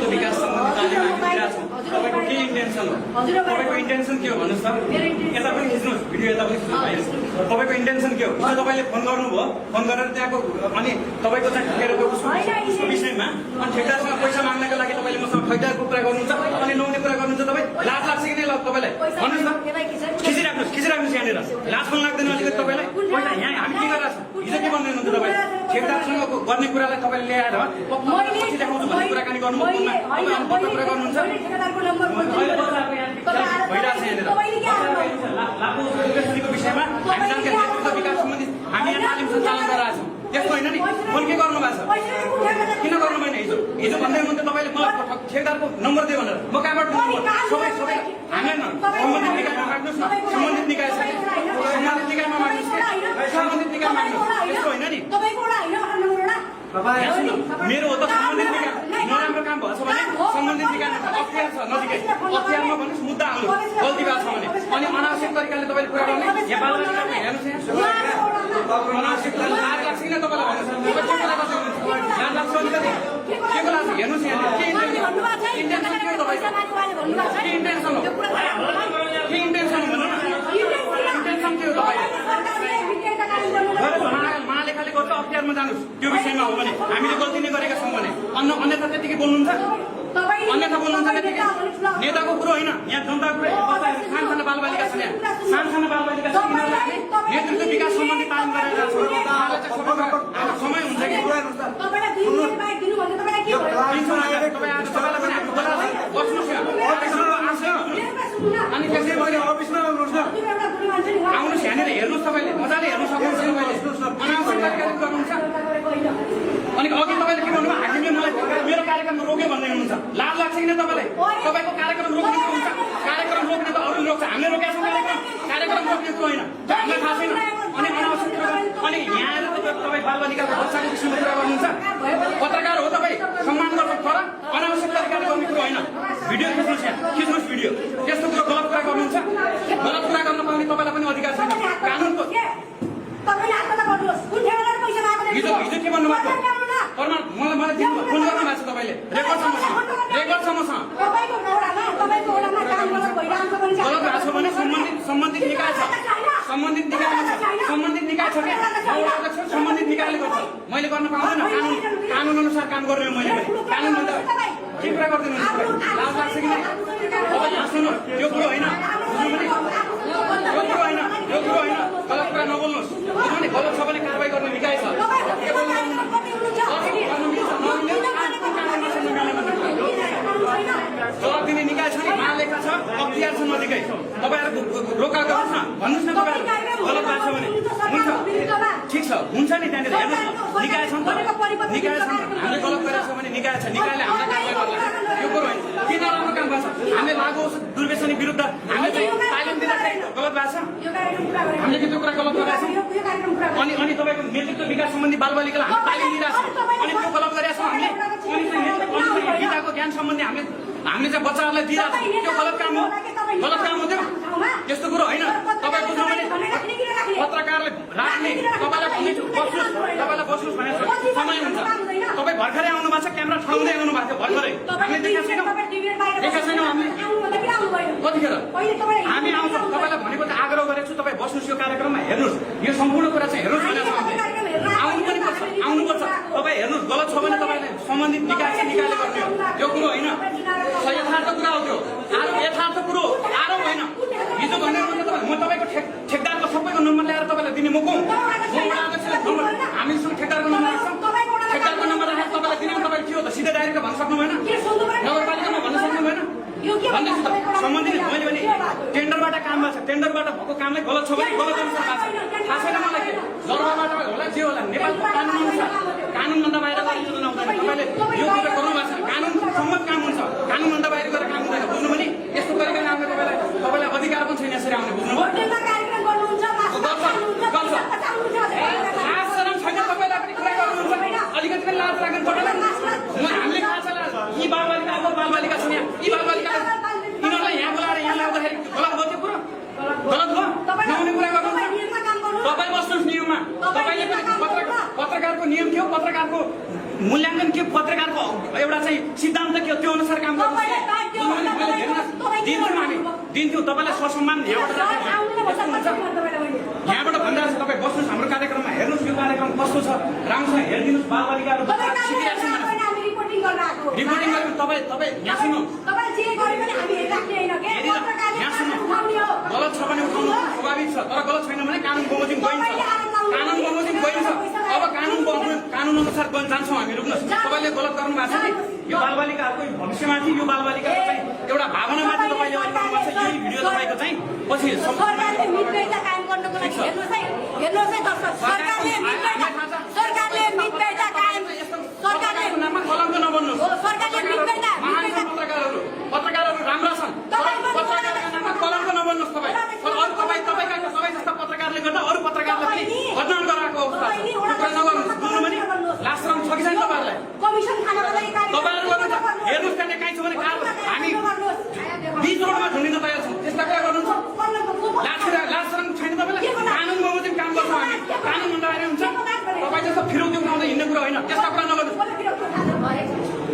विकास सम्बन्धी तालिम हामी दिइरहेको छौँ। तपाईँको के इन्टेन्सन हो? तपाईँको इन्टेन्सन के हो भन्नुहोस् त? यता पनि खिच्नुहोस्, भिडियो यता पनि खिच्नुहोस्। तपाईँको इन्टेन्सन के हो? हिजो तपाईँले फोन गर्नुभयो, फोन गरेर त्यहाँको अनि तपाईँको चाहिँ ठेकेरको उसको विषयमा अनि ठेकेदारसँग पैसा माग्नको लागि तपाईँले मसँग ठेकेदारको कुरा गर्नुहुन्छ अनि नहुने कुरा गर्नुहुन्छ। तपाईँ लाज लाग्छ कि नै तपाईँलाई भन्नुहोस् न? खिचिराख्नुहोस् यहाँनिर। लाज पनि लाग्दैन अलिकति तपाईँलाई? पहिला यहाँ हामी के गरिरहेको छौँ? हिजो के भन्दै हुनुहुन्छ तपाईँ? ठेकेदारसँग गर्ने कुरालाई तपाईँले ल्याएर पछि देखाउँछु भन्ने कुराकानी गर्नु कुरा गर्नुहुन्छ। विषयमा हामी जानकारी नेतृत्व विकास सम्बन्धी हामी यहाँ तालिम सञ्चालन गराएका छौँ। त्यस्तो होइन नि? फोन के गर्नु भएको छ? किन गर्नु भएन? हिजो भन्दै हुनुहुन्थ्यो तपाईँले मलाई ठेकेदारको नम्बर दियो भनेर। म कहाँबाट सबै हामीलाई न सम्बन्धित निकायमा माग्नुहोस् न। सम्बन्धित निकाय छ, सम्बन्धित निकायमा माग्नुहोस् कि सम्बन्धित निकाय माग्नुहोस्। त्यस्तो होइन नि? मेरो हो त सम्बन्धित निकाय। नराम्रो काम भएछ भने सम्बन्धित निकायमा अख्तियार छ नजिकै, अख्तियारमा भन्नुहोस् मुद्दा हाल्नुहोस् गल्ती भएको छ भने। अनि अनावश्यक तरिकाले तपाईँले कुरा गर्ने यहाँ बालबालिकामा हेर्नुहोस् अनावश्यक लाज लाग्छ किन तपाईँलाई भन्नुहोस्? लाज लाग्छ अलिकति के को लाग्छ? हेर्नुहोस् यहाँ के इन्टेन्सन के हो तपाईँको? के इन्टेन्सन हो? के इन्टेन्सन हो भन्नु न? इन्टेन्सन के हो तपाईँको? महालेखाले गर्दा अख्तियारमा जानुहोस् त्यो विषयमा हो भने। हामीले गल्ती नै गरेका छौँ भने अन्यथा त्यतिकै बोल्नुहुन्छ? अन्यथा बोल्नुहुन्छ त्यतिकै? नेताको कुरो होइन, यहाँ जनताको कुरो। सानसानो बालबालिका छन्, यहाँ सानसानो बालबालिका छन्, यिनीहरूलाई नेतृत्व विकास सम्बन्धी तालिम गराइरहेको छौँ। समय हुन्छ कि तपाईँलाई पनि हामी बोलाएर बस्नुहोस् अनि त्यसै मैले अफिसमा आउनुहोस् न। आउनुहोस् यहाँनिर हेर्नुहोस्, तपाईँले मजाले हेर्नु सक्नुहुन्छ। अनावश्यक तरिकाले गर्नुहुन्छ। अनि अघि तपाईँले के भन्नुभयो? हाकिमले मलाई मेरो कार्यक्रम रोक्यो भन्दै हुनुहुन्छ। लाज लाग्छ किन तपाईँलाई? तपाईँको कार्यक्रम रोक्ने को हुन्छ? कार्यक्रम रोक्ने त अरूले रोक्छ, हामीले रोकेका छौँ कार्यक्रम रोक्ने कुरो होइन, हामीलाई थाहा छैन। अनि अनावश्यक अनि यहाँ आएर तपाईँ बालबालिकाको बच्चाको विषयमा कुरा गर्नुहुन्छ? पत्रकार हो तपाईँ, सम्मान गर्नु तर अनावश्यक तरिकाले गर्ने कुरो होइन। भिडियो खिच्नुहोस्, यहाँ खिच्नुहोस् भिडियो। त्यस्तो कुरो गलत कुरा गर्नुहुन्छ? गलत कुरा गर्न पाउने तपाईँलाई पनि अधिकार छैन कानुनको। हिजो के भन्नुभएको? प्रमाण मलाई दिनु फोन गर्नु भएको छ तपाईँले? रेकर्डसम्म गलत भएको छ भने सम्बन्धित निकाय छ, सम्बन्धित निकायमा छ, सम्बन्धित निकाय छ क्या? सम्बन्धित निकायले गर्छ, मैले गर्न पाउँदैन। कानुन अनुसार काम गर्ने हो मैले। कानुन भन्दा के कुरा गर्दैन? लाज लाग्छ कि नै? अब यहाँ सुन्नु, यो कुरो होइन, यो कुरो होइन, गलत कुरा नबोल्नुहोस्। किनभने गलत छ भने कारवाही गर्ने निकाय छ। जवाब दिने निकाय छ नि, महालेखा छ, अख्तियार छ नजिकै। तपाईँहरू रोका गर्नुहोस् न, भन्नुहोस् न तपाईँहरू गलत भएको छ भने। हुन्छ, ठिक छ, हुन्छ नि त्यहाँनिर हेर्नुहोस् न, निकाय छ नि त, निकाय छ नि। हामीले गलत गरेको छ भने निकाय छ, निकायले हामीलाई कारवाही गर्ला। यो कुरो होइन, किन राम्रो काम भएको छ? हामीले लागु औषध दुर्व्यसनी विरुद्ध हामीले चाहिँ तालिम दिँदाखेरि गलत भएको छ? हामीले के त्यो कुरा गलत गरेका छौँ? अनि तपाईँको नेतृत्व विकास सम्बन्धी बालबालिकालाई हामीले तालिम दिइरहेको छौँ अनि त्यो गलत गरेका छौँ हामीले। गीताको ज्ञान सम्बन्धी हामीले चाहिँ बच्चाहरूलाई दिइरहेको छौँ, त्यो गलत काम हो? गलत काम हो त्यो? त्यस्तो कुरो होइन। तपाईँ बुझ्नु भने पत्रकारले राख्ने तपाईँलाई बस्नुहोस् भने समय हुन्छ। तपाईँ भर्खरै आउनु भएको छ, क्यामेरा ठाउँदै आउनु भएको थियो भर्खरै। हामीले देखेका छैनौँ हामीले कतिखेर हामी आउँछौँ। तपाईँलाई भनेको चाहिँ आग्रह गरेको छु, तपाईँ बस्नुहोस् यो कार्यक्रममा, हेर्नुहोस् यो सम्पूर्ण कुरा चाहिँ हेर्नुहोस् भनेर आउनु पनि पर्छ, आउनुपर्छ। तपाईँ हेर्नुहोस्, गलत छ भने तपाईँले सम्बन्धित निकाय छ, निकायले गर्ने हो, त्यो कुरो होइन। यथार्थ कुरा हो त्यो, यथार्थ कुरो आरोप होइन। हिजो भन्दै हुनुहुन्छ तपाईँ, म तपाईँको ठेकदारको सबैको नम्बर ल्याएर तपाईँलाई दिने म को? हामीसँग ठेकदारको नम्बर राख्छौँ, ठेकदारको नम्बर राखेर तपाईँलाई दिने तपाईँले के हो त? सिधै डाइरेक्ट भन्न सक्नु भएन? नगरपालिकामा भन्न सक्नु भएन? भन्दैछु त सम्बन्धित मैले भने टेन्डरबाट काम भएको छ, टेन्डरबाट भएको कामलाई गलत छ भने गलत अनुसार भएको छ। थाहा छैन मलाई के जर्बाबाट होला जे होला, नेपालको कानुन अनुसार कानुनभन्दा बाहिर गरेर चल्न आउँदैन। तपाईँले यो कुरा गर्नु भएको छ, कानुन सम्मत काम हुन्छ, कानुनभन्दा बाहिर गरेर काम हुँदैन। बुझ्नु भने यस्तो तरिकाले आउने तपाईँलाई अधिकार पनि छैन यसरी आउने। बुझ्नुभयो? अलिकति पनि लाज लाग्नु पर्दैन। हामीले थाहा छ यी बालबालिका अब बालबालिका छन्, यहाँ यी बालबालिका यिनीहरूलाई यहाँ बोलाएर यहाँ ल्याउँदाखेरि गलत भयो त्यो कुरो? गलत भयो? नहुने कुरा गर्नुहुन्छ तपाईँ। बस्नुहोस् नियममा। तपाईँले पनि पत्रकारको नियम के हो? पत्रकारको मूल्याङ्कन के पत्रकारको एउटा चाहिँ सिद्धान्त के त्यो अनुसार काम गर्नु दिन्थ्यौँ तपाईँलाई ससम्मान यहाँबाट भनिरहेको छ तपाईँ बस्नुहोस् हाम्रो कार्यक्रममा हेर्नुहोस् यो कार्यक्रम कस्तो छ राम्रोसँग हेरिदिनुहोस् बालबालिकाहरू रिपोर्टिङ गर्नु तपाईँ यहाँ सुन्नु गलत छ भने उठाउनु स्वाभाविक छ तर गलत छैन भने कानुन बमोजिम गइन्छ अब कानुन अनुसार जान्छौँ हामी रुक्नुहोस् तपाईँले गलत गर्नु भएको छ नि यो बालबालिकाहरूको भविष्यमाथि यो बालबालिकाको चाहिँ एउटा भावनामाथि तपाईँले गर्नुभएको छ यही भिडियो तपाईँको चाहिँ पछि नाममा कलङ्क नबन्नुहोस् पत्रकारहरू राम्रा छन् पत्रकारको नाममा कलङ्क नबन्नुहोस् तपाईँ जस्ता पत्रकारले गर्दा अरू पत्रकारलाई पनि बदनाम गराएको अवस्था छ नगर्नुहोस् बुझ्नु भने लास्ट राउन्ड छ कि छैन तपाईँहरूलाई तपाईँहरू गर्नु हेर्नुहोस् त्यहाँ कहीँ छ भने हामी 20 रोडमा झुन्डिन तयार छौँ त्यस्ता कुरा गर्नुहुन्छ लास्ट राउन्ड छैन तपाईँलाई कानुन बमोजिम काम गर्छौँ हामी कानुन अन्डर हुन्छ तपाईँ जस्तो फिरौती उठाउँदै हिँड्ने कुरा होइन त्यस्ता कुरा नगर्नुहोस्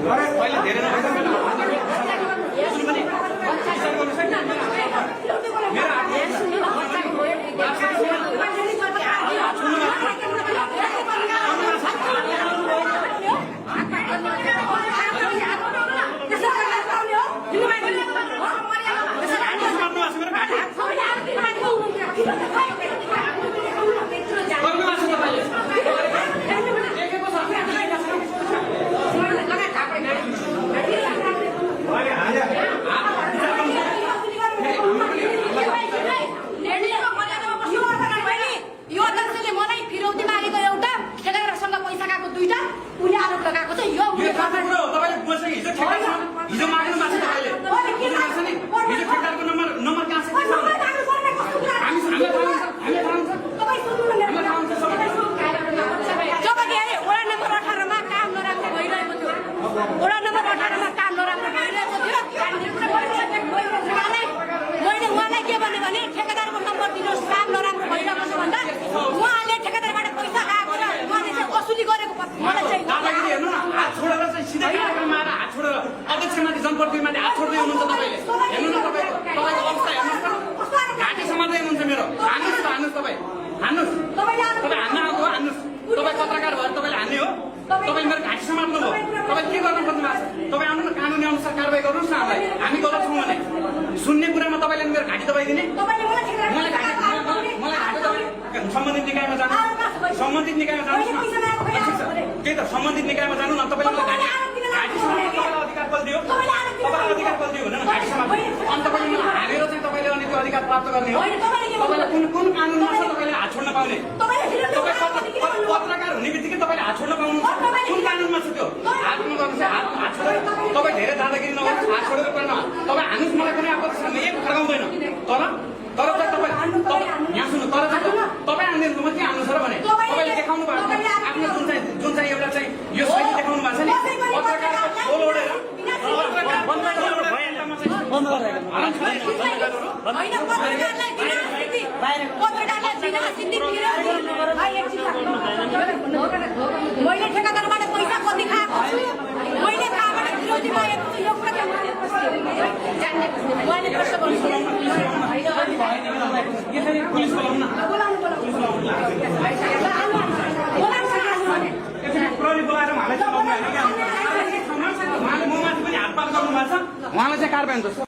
पहिले धेरै हिजो माग्नु भएको छ तपाईँले हिजो ठेक्दारको नम्बर कहाँ छ वडा नम्बर 18मा काम नराम्रो भइरहेको थियो वडा नम्बर 18मा काम नराम्रो भइरहेको थियो मैले उहाँलाई के भने ठेकेदारको नम्बर दिनुहोस् काम नराम्रो भइरहेको छ भन्दा उहाँले ठेकेदारबाट पैसा खाएको र उहाँले चाहिँ असुली गरेको मलाई चाहिँ दादागिरी हेर्नु न हात छोडेर चाहिँ सिधै कार्यक्रममा आएर हात छोडेर अध्यक्षमाथि जनप्रतिनिधिमाथि हात छोड्दै हुनुहुन्छ तपाईँले हेर्नु न तपाईँको अवस्था हेर्नुहोस् न घाँटी समात्दै हुनुहुन्छ मेरो हान्नुहोस् तपाईँ हान्नुहोस् तपाईँ हान्न आएको हो हान्नुहोस् तपाईँ पत्रकार भएर तपाईँले हान्ने हो तपाईँ मेरो घाँटी समात्नु हो तपाईँ के गर्नु खोज्नु भएको छ तपाईँ आउनु न कानुनी अनुसार कारवाही गर्नुहोस् न हामीलाई हामी गलत छौँ भने सुन्ने कुरामा तपाईँले मेरो घाँटी दबाइदिने सम्बन्धित निकायमा जानु सम्बन्धित निकायमा जानुहोस् न त्यही त सम्बन्धित निकायमा जानु न तपाईँले घाँटी समात्नु अधिकार बल दियो तपाईँलाई अधिकार बल दियो भने घाँटी समात्नु अनि तपाईँले हालेर चाहिँ तपाईँले अनि त्यो अधिकार प्राप्त गर्ने हो तपाईँलाई कुन कानुनमा छ तपाईँले हात छोड्न पाउने तपाईँ पत्रकार हुने बित्तिकै तपाईँले हात छोड्न पाउनु कुन कानुनमा छ त्यो हात नगर्नुहोस् हात छोडेर तपाईँ धेरै दादागिरी नगर्नुहोस् हात छोडेर गर्न तपाईँ हान्नुहोस् मलाई कुनै आपत्ति छैन एक फर्काउँदैन तर चाहिँ तपाईँ यहाँ सुन्नु तर चाहिँ तपाईँ हान्ने म के हान्नु छ र भने तपाईँले देखाउनु भएको आफ्नो जुन चाहिँ एउटा चाहिँ यो शैली देखाउनु भएको छ नि पत्रकारको खोल ओढेर मैले ठेकादारबाट पैसा कति खाएको छु मैले कहाँबाट विरोधी मागेको छु यो कुरा पुलिस बोलाउनु न प्रहरी बोलाएर उहाँलाई म माथि पनि हातपात गर्नु भएको छ उहाँलाई चाहिँ कारबाही हुन्छ